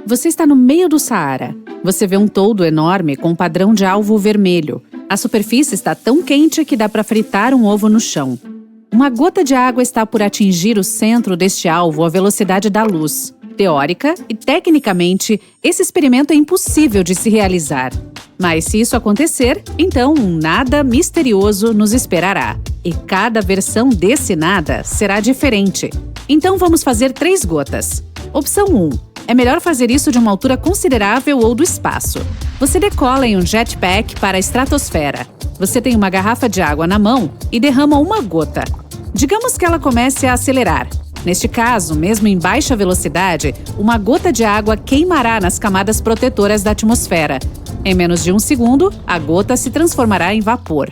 Você está no meio do Saara. Você vê um toldo enorme com um padrão de alvo vermelho. A superfície está tão quente que dá para fritar um ovo no chão. Uma gota de água está por atingir o centro deste alvo à velocidade da luz. Teórica e tecnicamente, esse experimento é impossível de se realizar. Mas se isso acontecer, então um nada misterioso nos esperará. E cada versão desse nada será diferente. Então vamos fazer 3 gotas. Opção 1. É melhor fazer isso de uma altura considerável ou do espaço. Você decola em um jetpack para a estratosfera. Você tem uma garrafa de água na mão e derrama uma gota. Digamos que ela comece a acelerar. Neste caso, mesmo em baixa velocidade, uma gota de água queimará nas camadas protetoras da atmosfera. Em menos de 1 segundo, a gota se transformará em vapor.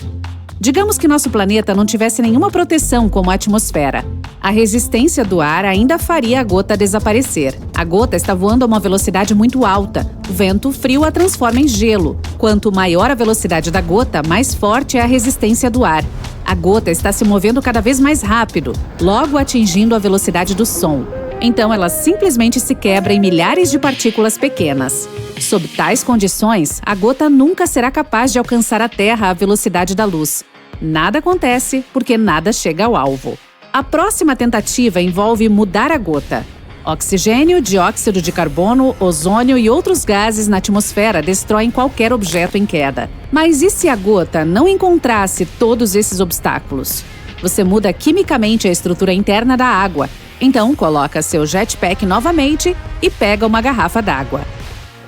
Digamos que nosso planeta não tivesse nenhuma proteção como a atmosfera. A resistência do ar ainda faria a gota desaparecer. A gota está voando a uma velocidade muito alta. O vento frio a transforma em gelo. Quanto maior a velocidade da gota, mais forte é a resistência do ar. A gota está se movendo cada vez mais rápido, logo atingindo a velocidade do som. Então ela simplesmente se quebra em milhares de partículas pequenas. Sob tais condições, a gota nunca será capaz de alcançar a Terra à velocidade da luz. Nada acontece porque nada chega ao alvo. A próxima tentativa envolve mudar a gota. Oxigênio, dióxido de carbono, ozônio e outros gases na atmosfera destroem qualquer objeto em queda. Mas e se a gota não encontrasse todos esses obstáculos? Você muda quimicamente a estrutura interna da água. Então, coloca seu jetpack novamente e pega uma garrafa d'água.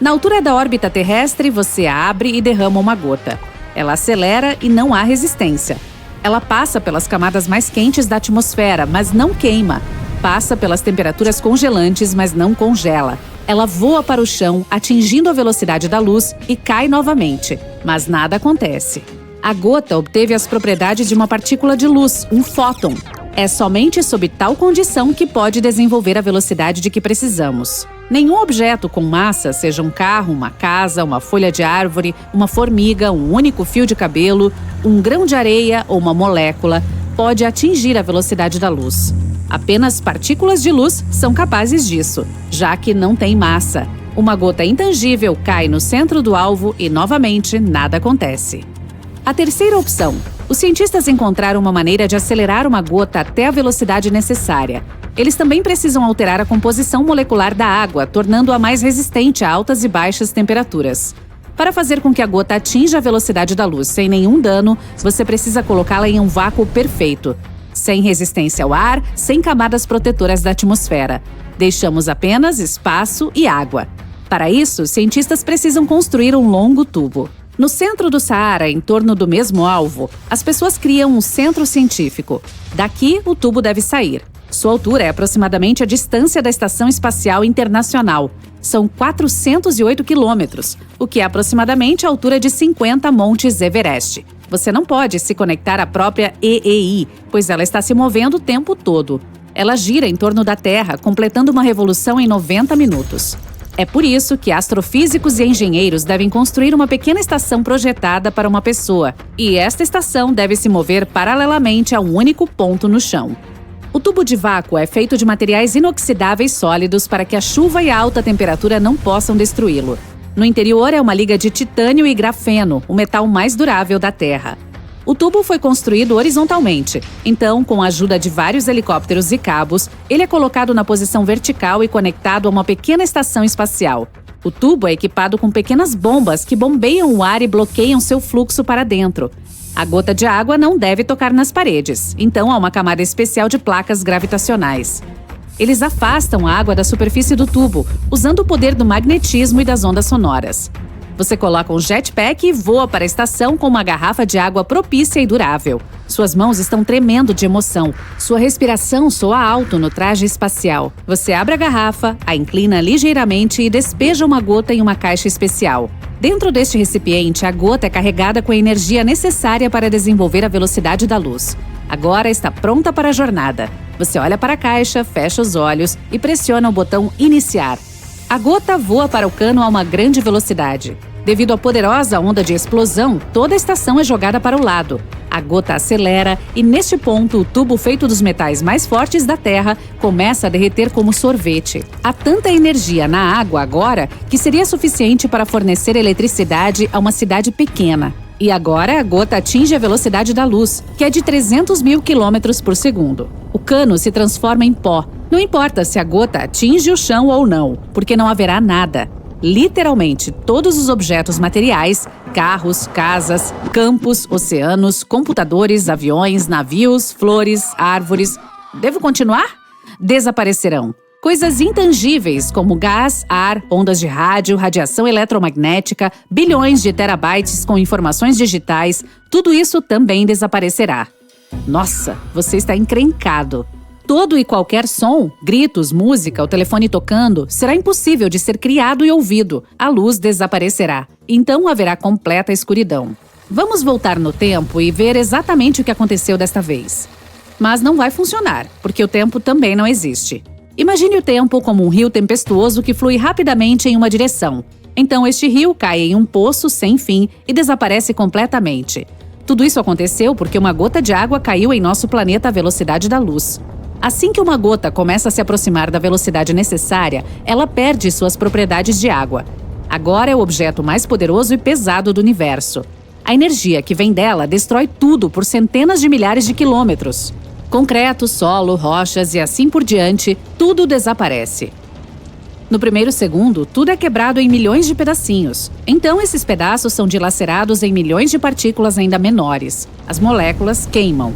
Na altura da órbita terrestre, você abre e derrama uma gota. Ela acelera e não há resistência. Ela passa pelas camadas mais quentes da atmosfera, mas não queima. Passa pelas temperaturas congelantes, mas não congela. Ela voa para o chão, atingindo a velocidade da luz e cai novamente. Mas nada acontece. A gota obteve as propriedades de uma partícula de luz, um fóton. É somente sob tal condição que pode desenvolver a velocidade de que precisamos. Nenhum objeto com massa, seja um carro, uma casa, uma folha de árvore, uma formiga, um único fio de cabelo, um grão de areia ou uma molécula, pode atingir a velocidade da luz. Apenas partículas de luz são capazes disso, já que não tem massa. Uma gota intangível cai no centro do alvo e, novamente, nada acontece. A terceira opção. Os cientistas encontraram uma maneira de acelerar uma gota até a velocidade necessária. Eles também precisam alterar a composição molecular da água, tornando-a mais resistente a altas e baixas temperaturas. Para fazer com que a gota atinja a velocidade da luz sem nenhum dano, você precisa colocá-la em um vácuo perfeito, sem resistência ao ar, sem camadas protetoras da atmosfera. Deixamos apenas espaço e água. Para isso, cientistas precisam construir um longo tubo. No centro do Saara, em torno do mesmo alvo, as pessoas criam um centro científico. Daqui, o tubo deve sair. Sua altura é aproximadamente a distância da Estação Espacial Internacional. São 408 quilômetros, o que é aproximadamente a altura de 50 montes Everest. Você não pode se conectar à própria EEI, pois ela está se movendo o tempo todo. Ela gira em torno da Terra, completando uma revolução em 90 minutos. É por isso que astrofísicos e engenheiros devem construir uma pequena estação projetada para uma pessoa, e esta estação deve se mover paralelamente a um único ponto no chão. O tubo de vácuo é feito de materiais inoxidáveis sólidos para que a chuva e a alta temperatura não possam destruí-lo. No interior é uma liga de titânio e grafeno, o metal mais durável da Terra. O tubo foi construído horizontalmente, então, com a ajuda de vários helicópteros e cabos, ele é colocado na posição vertical e conectado a uma pequena estação espacial. O tubo é equipado com pequenas bombas que bombeiam o ar e bloqueiam seu fluxo para dentro. A gota de água não deve tocar nas paredes, então há uma camada especial de placas gravitacionais. Eles afastam a água da superfície do tubo, usando o poder do magnetismo e das ondas sonoras. Você coloca um jetpack e voa para a estação com uma garrafa de água propícia e durável. Suas mãos estão tremendo de emoção. Sua respiração soa alto no traje espacial. Você abre a garrafa, a inclina ligeiramente e despeja uma gota em uma caixa especial. Dentro deste recipiente, a gota é carregada com a energia necessária para desenvolver a velocidade da luz. Agora está pronta para a jornada. Você olha para a caixa, fecha os olhos e pressiona o botão Iniciar. A gota voa para o cano a uma grande velocidade. Devido à poderosa onda de explosão, toda a estação é jogada para o lado. A gota acelera e, neste ponto, o tubo feito dos metais mais fortes da Terra começa a derreter como sorvete. Há tanta energia na água agora que seria suficiente para fornecer eletricidade a uma cidade pequena. E agora a gota atinge a velocidade da luz, que é de 300 mil quilômetros por segundo. O cano se transforma em pó. Não importa se a gota atinge o chão ou não, porque não haverá nada. Literalmente, todos os objetos materiais, carros, casas, campos, oceanos, computadores, aviões, navios, flores, árvores, devo continuar? Desaparecerão. Coisas intangíveis como gás, ar, ondas de rádio, radiação eletromagnética, bilhões de terabytes com informações digitais, tudo isso também desaparecerá. Nossa, você está encrencado. Todo e qualquer som, gritos, música, o telefone tocando, será impossível de ser criado e ouvido. A luz desaparecerá. Então haverá completa escuridão. Vamos voltar no tempo e ver exatamente o que aconteceu desta vez. Mas não vai funcionar, porque o tempo também não existe. Imagine o tempo como um rio tempestuoso que flui rapidamente em uma direção. Então este rio cai em um poço sem fim e desaparece completamente. Tudo isso aconteceu porque uma gota de água caiu em nosso planeta à velocidade da luz. Assim que uma gota começa a se aproximar da velocidade necessária, ela perde suas propriedades de água. Agora é o objeto mais poderoso e pesado do universo. A energia que vem dela destrói tudo por centenas de milhares de quilômetros. Concreto, solo, rochas e assim por diante, tudo desaparece. No primeiro segundo, tudo é quebrado em milhões de pedacinhos. Então, esses pedaços são dilacerados em milhões de partículas ainda menores. As moléculas queimam.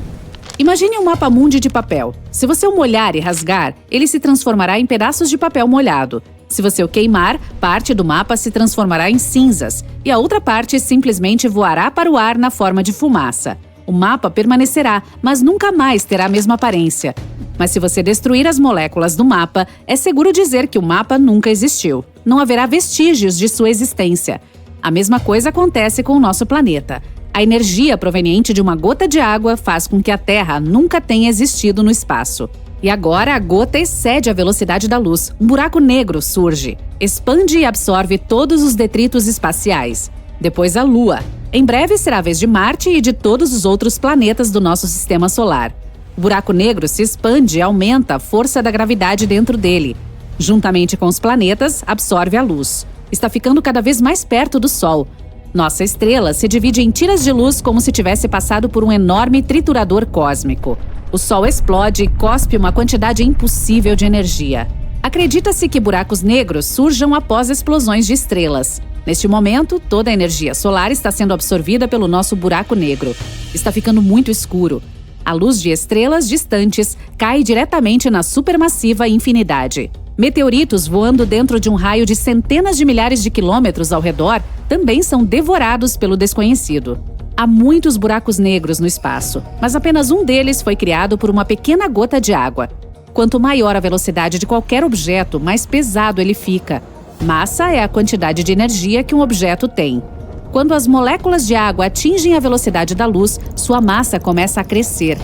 Imagine um mapa mundi de papel. Se você o molhar e rasgar, ele se transformará em pedaços de papel molhado. Se você o queimar, parte do mapa se transformará em cinzas e a outra parte simplesmente voará para o ar na forma de fumaça. O mapa permanecerá, mas nunca mais terá a mesma aparência. Mas se você destruir as moléculas do mapa, é seguro dizer que o mapa nunca existiu. Não haverá vestígios de sua existência. A mesma coisa acontece com o nosso planeta. A energia proveniente de uma gota de água faz com que a Terra nunca tenha existido no espaço. E agora a gota excede a velocidade da luz. Um buraco negro surge, expande e absorve todos os detritos espaciais. Depois a Lua. Em breve será a vez de Marte e de todos os outros planetas do nosso sistema solar. O buraco negro se expande e aumenta a força da gravidade dentro dele. Juntamente com os planetas, absorve a luz. Está ficando cada vez mais perto do Sol. Nossa estrela se divide em tiras de luz como se tivesse passado por um enorme triturador cósmico. O Sol explode e cospe uma quantidade impossível de energia. Acredita-se que buracos negros surjam após explosões de estrelas. Neste momento, toda a energia solar está sendo absorvida pelo nosso buraco negro. Está ficando muito escuro. A luz de estrelas distantes cai diretamente na supermassiva infinidade. Meteoritos voando dentro de um raio de centenas de milhares de quilômetros ao redor também são devorados pelo desconhecido. Há muitos buracos negros no espaço, mas apenas um deles foi criado por uma pequena gota de água. Quanto maior a velocidade de qualquer objeto, mais pesado ele fica. Massa é a quantidade de energia que um objeto tem. Quando as moléculas de água atingem a velocidade da luz, sua massa começa a crescer.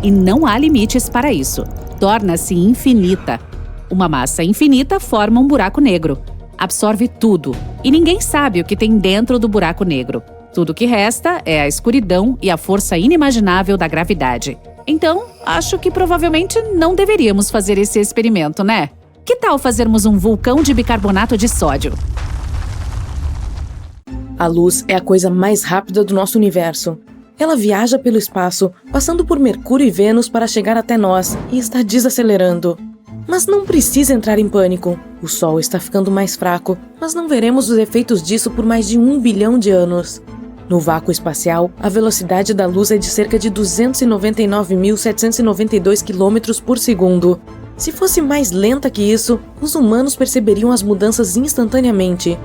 E não há limites para isso. Torna-se infinita. Uma massa infinita forma um buraco negro. Absorve tudo. E ninguém sabe o que tem dentro do buraco negro. Tudo que resta é a escuridão e a força inimaginável da gravidade. Então, acho que provavelmente não deveríamos fazer esse experimento, né? Que tal fazermos um vulcão de bicarbonato de sódio? A luz é a coisa mais rápida do nosso universo. Ela viaja pelo espaço, passando por Mercúrio e Vênus para chegar até nós e está desacelerando. Mas não precisa entrar em pânico. O Sol está ficando mais fraco, mas não veremos os efeitos disso por mais de 1 bilhão de anos. No vácuo espacial, a velocidade da luz é de cerca de 299.792 km por segundo. Se fosse mais lenta que isso, os humanos perceberiam as mudanças instantaneamente.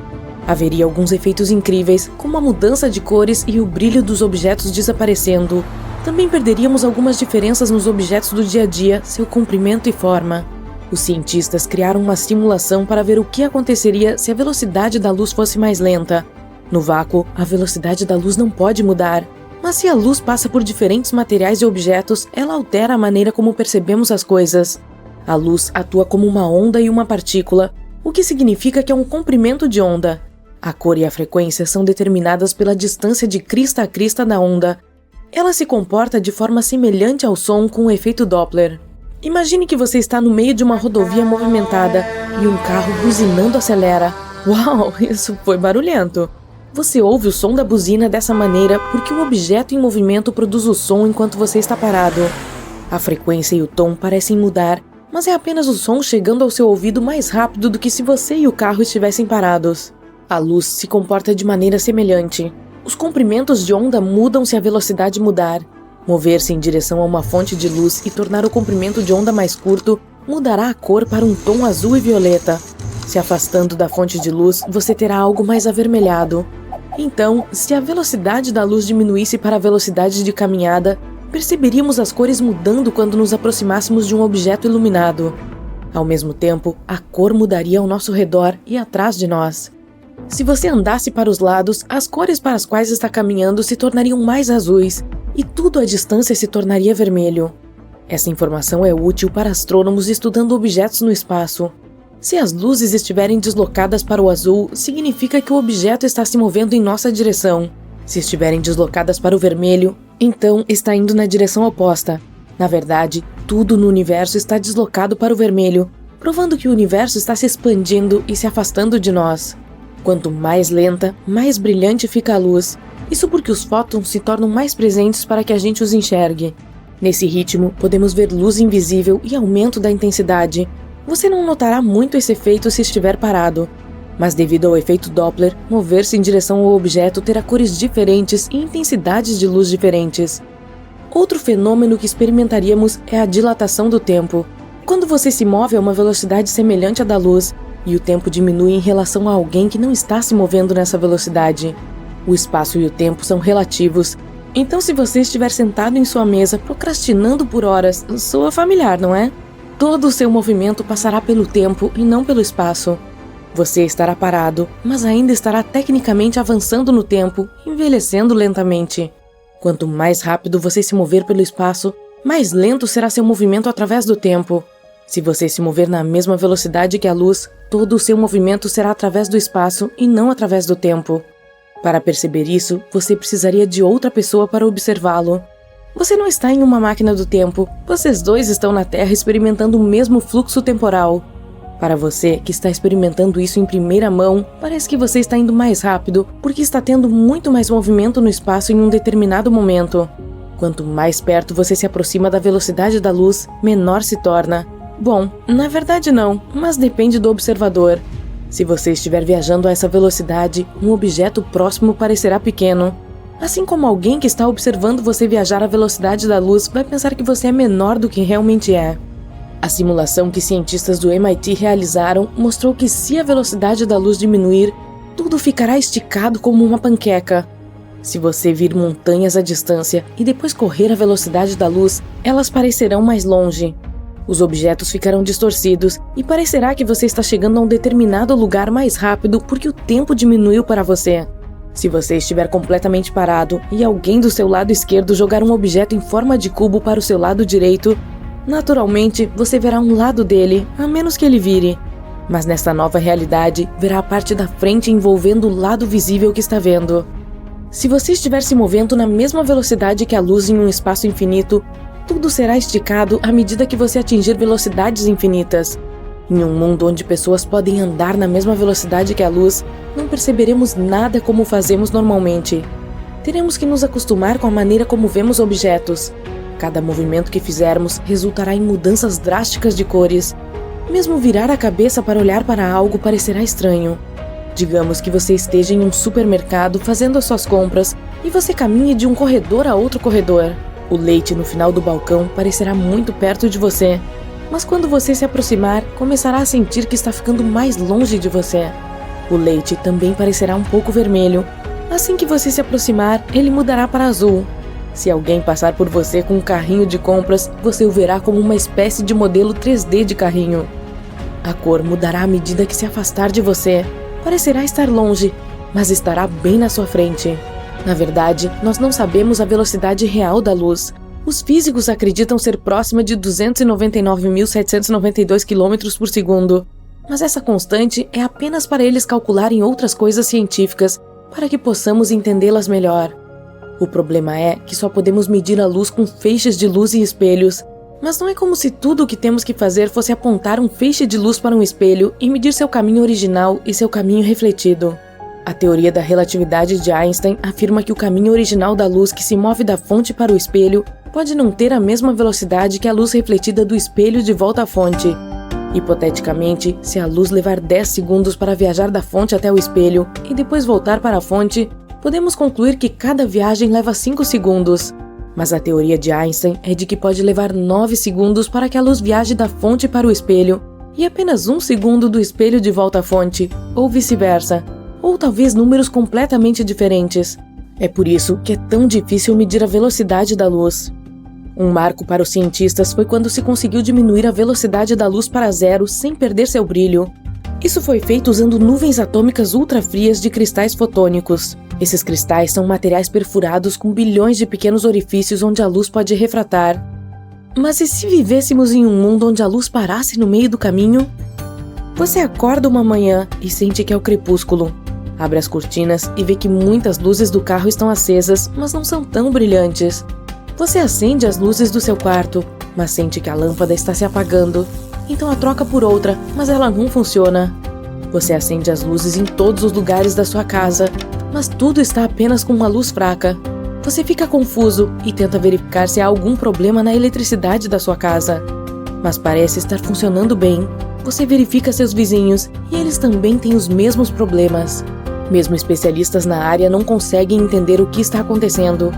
Haveria alguns efeitos incríveis, como a mudança de cores e o brilho dos objetos desaparecendo. Também perderíamos algumas diferenças nos objetos do dia a dia, seu comprimento e forma. Os cientistas criaram uma simulação para ver o que aconteceria se a velocidade da luz fosse mais lenta. No vácuo, a velocidade da luz não pode mudar. Mas se a luz passa por diferentes materiais e objetos, ela altera a maneira como percebemos as coisas. A luz atua como uma onda e uma partícula, o que significa que é um comprimento de onda. A cor e a frequência são determinadas pela distância de crista a crista da onda. Ela se comporta de forma semelhante ao som com o efeito Doppler. Imagine que você está no meio de uma rodovia movimentada e um carro buzinando acelera. Uau, isso foi barulhento! Você ouve o som da buzina dessa maneira porque o objeto em movimento produz o som enquanto você está parado. A frequência e o tom parecem mudar, mas é apenas o som chegando ao seu ouvido mais rápido do que se você e o carro estivessem parados. A luz se comporta de maneira semelhante. Os comprimentos de onda mudam se a velocidade mudar. Mover-se em direção a uma fonte de luz e tornar o comprimento de onda mais curto mudará a cor para um tom azul e violeta. Se afastando da fonte de luz, você terá algo mais avermelhado. Então, se a velocidade da luz diminuísse para a velocidade de caminhada, perceberíamos as cores mudando quando nos aproximássemos de um objeto iluminado. Ao mesmo tempo, a cor mudaria ao nosso redor e atrás de nós. Se você andasse para os lados, as cores para as quais está caminhando se tornariam mais azuis, e tudo à distância se tornaria vermelho. Essa informação é útil para astrônomos estudando objetos no espaço. Se as luzes estiverem deslocadas para o azul, significa que o objeto está se movendo em nossa direção. Se estiverem deslocadas para o vermelho, então está indo na direção oposta. Na verdade, tudo no universo está deslocado para o vermelho, provando que o universo está se expandindo e se afastando de nós. Quanto mais lenta, mais brilhante fica a luz. Isso porque os fótons se tornam mais presentes para que a gente os enxergue. Nesse ritmo, podemos ver luz invisível e aumento da intensidade. Você não notará muito esse efeito se estiver parado. Mas devido ao efeito Doppler, mover-se em direção ao objeto terá cores diferentes e intensidades de luz diferentes. Outro fenômeno que experimentaríamos é a dilatação do tempo. Quando você se move a uma velocidade semelhante à da luz, e o tempo diminui em relação a alguém que não está se movendo nessa velocidade. O espaço e o tempo são relativos. Então, se você estiver sentado em sua mesa procrastinando por horas, soa familiar, não é? Todo o seu movimento passará pelo tempo e não pelo espaço. Você estará parado, mas ainda estará tecnicamente avançando no tempo, envelhecendo lentamente. Quanto mais rápido você se mover pelo espaço, mais lento será seu movimento através do tempo. Se você se mover na mesma velocidade que a luz, todo o seu movimento será através do espaço e não através do tempo. Para perceber isso, você precisaria de outra pessoa para observá-lo. Você não está em uma máquina do tempo, vocês dois estão na Terra experimentando o mesmo fluxo temporal. Para você, que está experimentando isso em primeira mão, parece que você está indo mais rápido, porque está tendo muito mais movimento no espaço em um determinado momento. Quanto mais perto você se aproxima da velocidade da luz, menor se torna. Bom, na verdade não, mas depende do observador. Se você estiver viajando a essa velocidade, um objeto próximo parecerá pequeno. Assim como alguém que está observando você viajar à velocidade da luz vai pensar que você é menor do que realmente é. A simulação que cientistas do MIT realizaram mostrou que se a velocidade da luz diminuir, tudo ficará esticado como uma panqueca. Se você vir montanhas à distância e depois correr à velocidade da luz, elas parecerão mais longe. Os objetos ficarão distorcidos e parecerá que você está chegando a um determinado lugar mais rápido porque o tempo diminuiu para você. Se você estiver completamente parado e alguém do seu lado esquerdo jogar um objeto em forma de cubo para o seu lado direito, naturalmente você verá um lado dele, a menos que ele vire. Mas nesta nova realidade, verá a parte da frente envolvendo o lado visível que está vendo. Se você estiver se movendo na mesma velocidade que a luz em um espaço infinito, tudo será esticado à medida que você atingir velocidades infinitas. Em um mundo onde pessoas podem andar na mesma velocidade que a luz, não perceberemos nada como fazemos normalmente. Teremos que nos acostumar com a maneira como vemos objetos. Cada movimento que fizermos resultará em mudanças drásticas de cores. Mesmo virar a cabeça para olhar para algo parecerá estranho. Digamos que você esteja em um supermercado fazendo as suas compras e você caminhe de um corredor a outro corredor. O leite no final do balcão parecerá muito perto de você, mas quando você se aproximar, começará a sentir que está ficando mais longe de você. O leite também parecerá um pouco vermelho. Assim que você se aproximar, ele mudará para azul. Se alguém passar por você com um carrinho de compras, você o verá como uma espécie de modelo 3D de carrinho. A cor mudará à medida que se afastar de você. Parecerá estar longe, mas estará bem na sua frente. Na verdade, nós não sabemos a velocidade real da luz. Os físicos acreditam ser próxima de 299.792 km por segundo, mas essa constante é apenas para eles calcularem outras coisas científicas para que possamos entendê-las melhor. O problema é que só podemos medir a luz com feixes de luz e espelhos. Mas não é como se tudo o que temos que fazer fosse apontar um feixe de luz para um espelho e medir seu caminho original e seu caminho refletido. A teoria da relatividade de Einstein afirma que o caminho original da luz que se move da fonte para o espelho pode não ter a mesma velocidade que a luz refletida do espelho de volta à fonte. Hipoteticamente, se a luz levar 10 segundos para viajar da fonte até o espelho e depois voltar para a fonte, podemos concluir que cada viagem leva 5 segundos. Mas a teoria de Einstein é de que pode levar 9 segundos para que a luz viaje da fonte para o espelho e apenas 1 segundo do espelho de volta à fonte, ou vice-versa, ou talvez números completamente diferentes. É por isso que é tão difícil medir a velocidade da luz. Um marco para os cientistas foi quando se conseguiu diminuir a velocidade da luz para zero sem perder seu brilho. Isso foi feito usando nuvens atômicas ultrafrias de cristais fotônicos. Esses cristais são materiais perfurados com bilhões de pequenos orifícios onde a luz pode refratar. Mas e se vivêssemos em um mundo onde a luz parasse no meio do caminho? Você acorda uma manhã e sente que é o crepúsculo. Abre as cortinas e vê que muitas luzes do carro estão acesas, mas não são tão brilhantes. Você acende as luzes do seu quarto, mas sente que a lâmpada está se apagando. Então a troca por outra, mas ela não funciona. Você acende as luzes em todos os lugares da sua casa, mas tudo está apenas com uma luz fraca. Você fica confuso e tenta verificar se há algum problema na eletricidade da sua casa. Mas parece estar funcionando bem. Você verifica seus vizinhos e eles também têm os mesmos problemas. Mesmo especialistas na área não conseguem entender o que está acontecendo.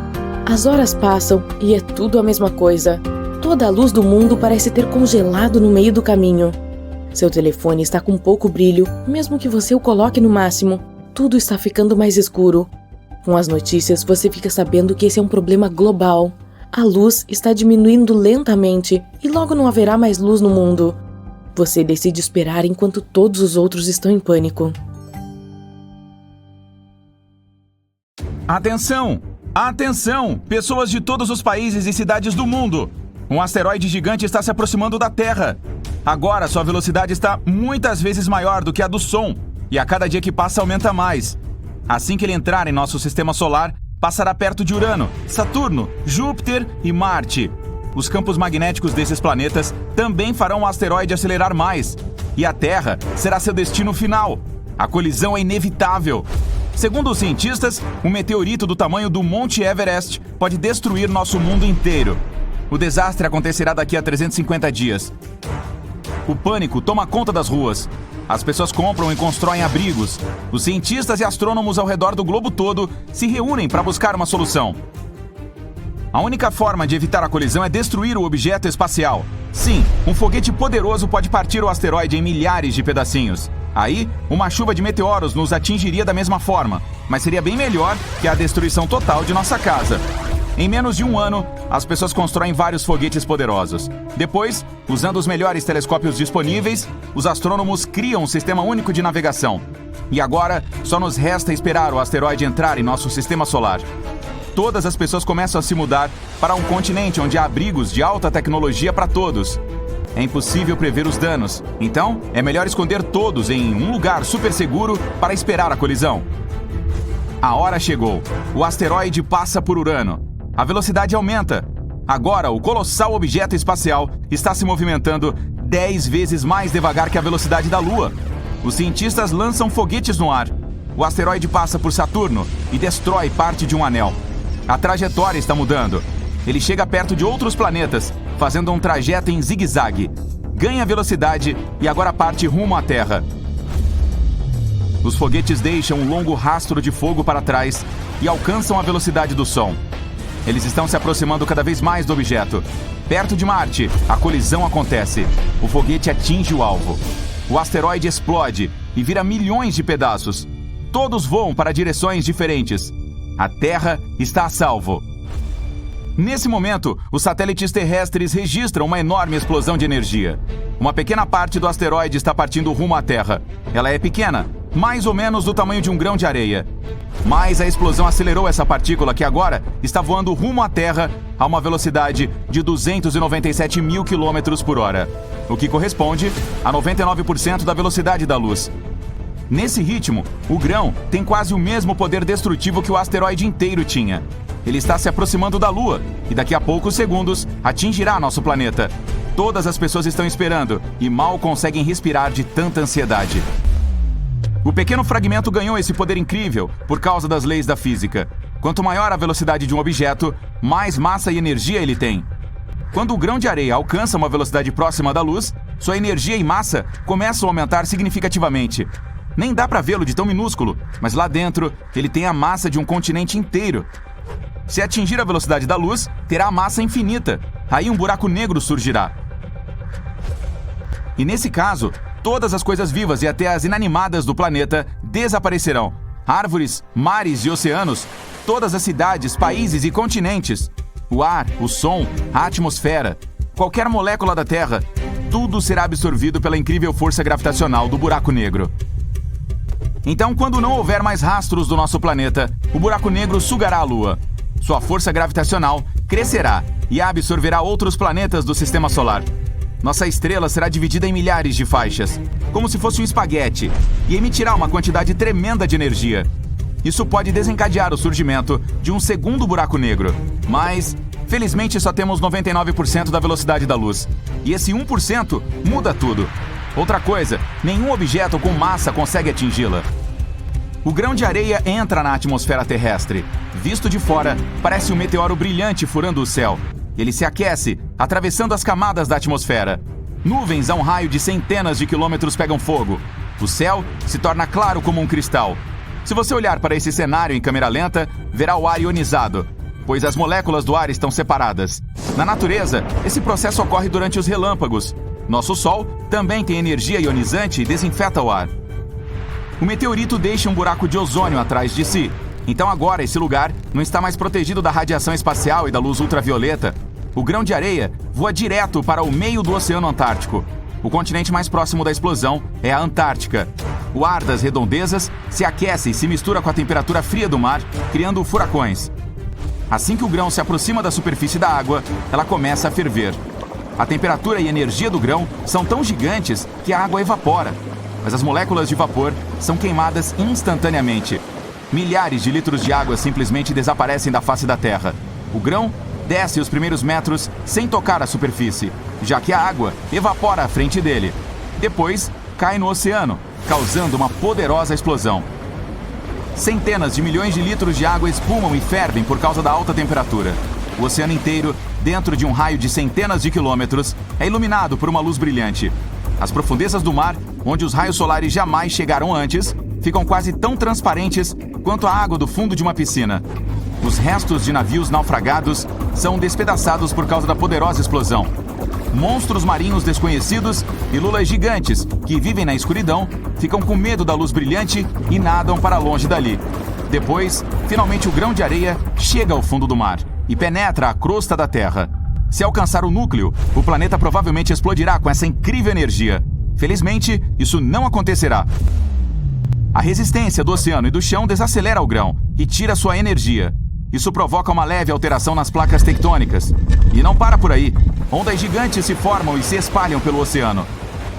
As horas passam e é tudo a mesma coisa. Toda a luz do mundo parece ter congelado no meio do caminho. Seu telefone está com pouco brilho, mesmo que você o coloque no máximo. Tudo está ficando mais escuro. Com as notícias, você fica sabendo que esse é um problema global. A luz está diminuindo lentamente e logo não haverá mais luz no mundo. Você decide esperar enquanto todos os outros estão em pânico. Atenção! Atenção! Pessoas de todos os países e cidades do mundo! Um asteroide gigante está se aproximando da Terra. Agora, sua velocidade está muitas vezes maior do que a do som. E a cada dia que passa aumenta mais. Assim que ele entrar em nosso sistema solar, passará perto de Urano, Saturno, Júpiter e Marte. Os campos magnéticos desses planetas também farão o asteroide acelerar mais. E a Terra será seu destino final. A colisão é inevitável. Segundo os cientistas, um meteorito do tamanho do Monte Everest pode destruir nosso mundo inteiro. O desastre acontecerá daqui a 350 dias. O pânico toma conta das ruas. As pessoas compram e constroem abrigos. Os cientistas e astrônomos ao redor do globo todo se reúnem para buscar uma solução. A única forma de evitar a colisão é destruir o objeto espacial. Sim, um foguete poderoso pode partir o asteroide em milhares de pedacinhos. Aí, uma chuva de meteoros nos atingiria da mesma forma, mas seria bem melhor que a destruição total de nossa casa. Em menos de um ano, as pessoas constroem vários foguetes poderosos. Depois, usando os melhores telescópios disponíveis, os astrônomos criam um sistema único de navegação. E agora, só nos resta esperar o asteroide entrar em nosso sistema solar. Todas as pessoas começam a se mudar para um continente onde há abrigos de alta tecnologia para todos. É impossível prever os danos, então é melhor esconder todos em um lugar super seguro para esperar a colisão. A hora chegou. O asteroide passa por Urano. A velocidade aumenta. Agora, o colossal objeto espacial está se movimentando 10 vezes mais devagar que a velocidade da Lua. Os cientistas lançam foguetes no ar. O asteroide passa por Saturno e destrói parte de um anel. A trajetória está mudando. Ele chega perto de outros planetas, fazendo um trajeto em zigue-zague. Ganha velocidade e agora parte rumo à Terra. Os foguetes deixam um longo rastro de fogo para trás e alcançam a velocidade do som. Eles estão se aproximando cada vez mais do objeto. Perto de Marte, a colisão acontece. O foguete atinge o alvo. O asteroide explode e vira milhões de pedaços. Todos voam para direções diferentes. A Terra está a salvo. Nesse momento, os satélites terrestres registram uma enorme explosão de energia. Uma pequena parte do asteroide está partindo rumo à Terra. Ela é pequena, mais ou menos do tamanho de um grão de areia. Mas a explosão acelerou essa partícula que agora está voando rumo à Terra a uma velocidade de 297 mil km por hora, o que corresponde a 99% da velocidade da luz. Nesse ritmo, o grão tem quase o mesmo poder destrutivo que o asteroide inteiro tinha. ele está se aproximando da Lua e daqui a poucos segundos atingirá nosso planeta. Todas as pessoas estão esperando e mal conseguem respirar de tanta ansiedade. O pequeno fragmento ganhou esse poder incrível por causa das leis da física. Quanto maior a velocidade de um objeto, mais massa e energia ele tem. Quando o grão de areia alcança uma velocidade próxima da luz, sua energia e massa começam a aumentar significativamente. Nem dá para vê-lo de tão minúsculo, mas lá dentro ele tem a massa de um continente inteiro. Se atingir a velocidade da luz, terá massa infinita. Aí um buraco negro surgirá. E nesse caso, todas as coisas vivas e até as inanimadas do planeta desaparecerão. Árvores, mares e oceanos, todas as cidades, países e continentes. O ar, o som, a atmosfera, qualquer molécula da Terra, tudo será absorvido pela incrível força gravitacional do buraco negro. Então, quando não houver mais rastros do nosso planeta, o buraco negro sugará a Lua. Sua força gravitacional crescerá e absorverá outros planetas do Sistema Solar. Nossa estrela será dividida em milhares de faixas, como se fosse um espaguete, e emitirá uma quantidade tremenda de energia. Isso pode desencadear o surgimento de um segundo buraco negro, mas, felizmente, só temos 99% da velocidade da luz. E esse 1% muda tudo. Outra coisa, nenhum objeto com massa consegue atingi-la. O grão de areia entra na atmosfera terrestre. Visto de fora, parece um meteoro brilhante furando o céu. Ele se aquece, atravessando as camadas da atmosfera. Nuvens a um raio de centenas de quilômetros pegam fogo. O céu se torna claro como um cristal. Se você olhar para esse cenário em câmera lenta, verá o ar ionizado, pois as moléculas do ar estão separadas. Na natureza, esse processo ocorre durante os relâmpagos. Nosso Sol também tem energia ionizante e desinfeta o ar. O meteorito deixa um buraco de ozônio atrás de si. Então agora esse lugar não está mais protegido da radiação espacial e da luz ultravioleta. O grão de areia voa direto para o meio do Oceano Antártico. O continente mais próximo da explosão é a Antártica. O ar das redondezas se aquece e se mistura com a temperatura fria do mar, criando furacões. Assim que o grão se aproxima da superfície da água, ela começa a ferver. A temperatura e a energia do grão são tão gigantes que a água evapora. Mas as moléculas de vapor são queimadas instantaneamente. Milhares de litros de água simplesmente desaparecem da face da Terra. O grão desce os primeiros metros sem tocar a superfície, já que a água evapora à frente dele. Depois, cai no oceano, causando uma poderosa explosão. Centenas de milhões de litros de água espumam e fervem por causa da alta temperatura. O oceano inteiro, dentro de um raio de centenas de quilômetros, é iluminado por uma luz brilhante. As profundezas do mar, onde os raios solares jamais chegaram antes, ficam quase tão transparentes quanto a água do fundo de uma piscina. Os restos de navios naufragados são despedaçados por causa da poderosa explosão. Monstros marinhos desconhecidos e lulas gigantes que vivem na escuridão ficam com medo da luz brilhante e nadam para longe dali. Depois, finalmente o grão de areia chega ao fundo do mar e penetra a crosta da Terra. Se alcançar o núcleo, o planeta provavelmente explodirá com essa incrível energia. Felizmente, isso não acontecerá. A resistência do oceano e do chão desacelera o grão e tira sua energia. Isso provoca uma leve alteração nas placas tectônicas. E não para por aí. Ondas gigantes se formam e se espalham pelo oceano.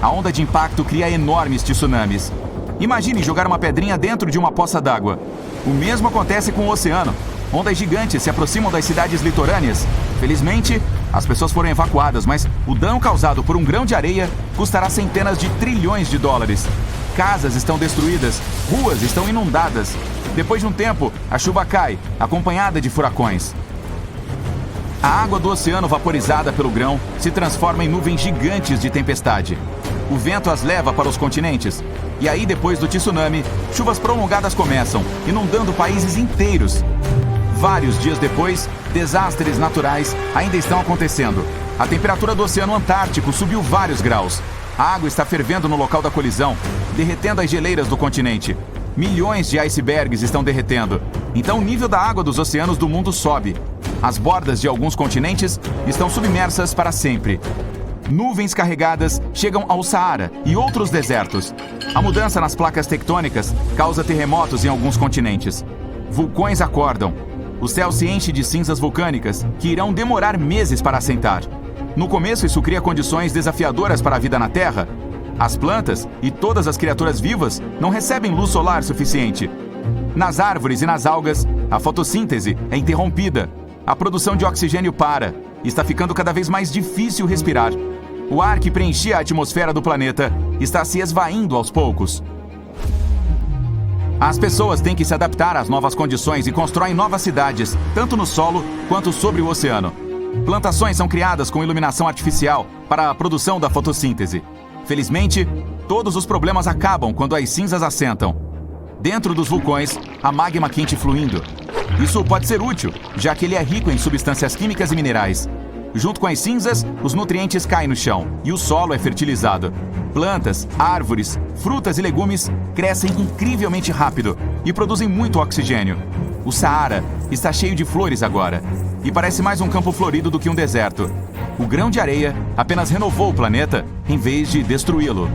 A onda de impacto cria enormes tsunamis. Imagine jogar uma pedrinha dentro de uma poça d'água. O mesmo acontece com o oceano. Ondas gigantes se aproximam das cidades litorâneas. Felizmente, as pessoas foram evacuadas, mas o dano causado por um grão de areia custará centenas de trilhões de dólares. Casas estão destruídas, ruas estão inundadas. Depois de um tempo, a chuva cai, acompanhada de furacões. A água do oceano vaporizada pelo grão se transforma em nuvens gigantes de tempestade. O vento as leva para os continentes. E aí, depois do tsunami, chuvas prolongadas começam, inundando países inteiros. Vários dias depois, desastres naturais ainda estão acontecendo. A temperatura do Oceano Antártico subiu vários graus. A água está fervendo no local da colisão, derretendo as geleiras do continente. Milhões de icebergs estão derretendo. Então o nível da água dos oceanos do mundo sobe. As bordas de alguns continentes estão submersas para sempre. Nuvens carregadas chegam ao Saara e outros desertos. A mudança nas placas tectônicas causa terremotos em alguns continentes. Vulcões acordam. O céu se enche de cinzas vulcânicas que irão demorar meses para assentar. No começo, isso cria condições desafiadoras para a vida na Terra. As plantas e todas as criaturas vivas não recebem luz solar suficiente. Nas árvores e nas algas, a fotossíntese é interrompida. A produção de oxigênio para. Está ficando cada vez mais difícil respirar. O ar que preenchia a atmosfera do planeta está se esvaindo aos poucos. As pessoas têm que se adaptar às novas condições e constroem novas cidades, tanto no solo quanto sobre o oceano. Plantações são criadas com iluminação artificial para a produção da fotossíntese. Felizmente, todos os problemas acabam quando as cinzas assentam. Dentro dos vulcões, há magma quente fluindo. Isso pode ser útil, já que ele é rico em substâncias químicas e minerais. Junto com as cinzas, os nutrientes caem no chão e o solo é fertilizado. Plantas, árvores, frutas e legumes crescem incrivelmente rápido e produzem muito oxigênio. O Saara está cheio de flores agora e parece mais um campo florido do que um deserto. O grão de areia apenas renovou o planeta em vez de destruí-lo.